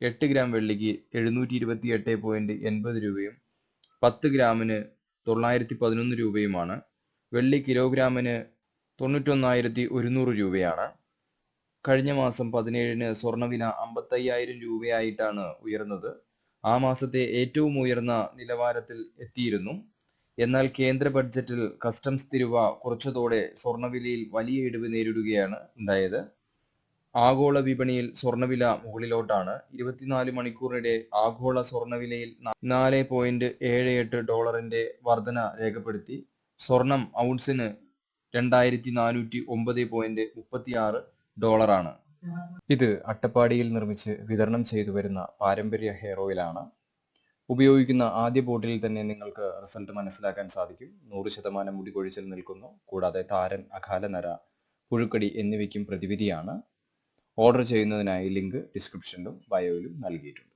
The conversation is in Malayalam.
8 ഗ്രാം വെള്ളിക്ക് 728.80 രൂപയും 10 ഗ്രാമിന് 911 രൂപയുമാണ്. വെള്ളി കിലോഗ്രാമിന് 91,100 രൂപയാണ്. കഴിഞ്ഞ മാസം 17-ന് സ്വർണ്ണവില 55,000 രൂപയായിട്ടാണ് ഉയർന്നത്. ആ മാസത്തെ ഏറ്റവും ഉയർന്ന നിലവാരത്തിൽ എത്തിയിരുന്നു. എന്നാൽ കേന്ദ്ര ബഡ്ജറ്റിൽ കസ്റ്റംസ് തീരുവ കുറച്ചതോടെ സ്വർണ്ണവിലയിൽ വലിയ ഇടിവ് നേരിടുകയാണ് ഉണ്ടായത്. ആഗോള വിപണിയിൽ സ്വർണ്ണവില മുകളിലോട്ടാണ്. 24 മണിക്കൂറിനിടെ ആഗോള സ്വർണ്ണവിലയിൽ $4.78 വർധന രേഖപ്പെടുത്തി. സ്വർണം ഔൺസിന് $2,409.36 ആണ്. ഇത് അട്ടപ്പാടിയിൽ നിർമ്മിച്ച് വിതരണം ചെയ്തു വരുന്ന പാരമ്പര്യ ഹെയർ ഓയിലാണ്. ഉപയോഗിക്കുന്ന ആദ്യ ബോട്ടിലിൽ തന്നെ നിങ്ങൾക്ക് റിസൾട്ട് മനസ്സിലാക്കാൻ സാധിക്കും. 100% മുടി കൊഴിച്ചിൽ നിൽക്കുന്നു. കൂടാതെ താരൻ, അകാലനര, പുഴുക്കടി എന്നിവയ്ക്കും പ്രതിവിധിയാണ്. ഓർഡർ ചെയ്യുന്നതിനായി ലിങ്ക് ഡിസ്ക്രിപ്ഷനിലും ബയോയിലും നൽകിയിട്ടുണ്ട്.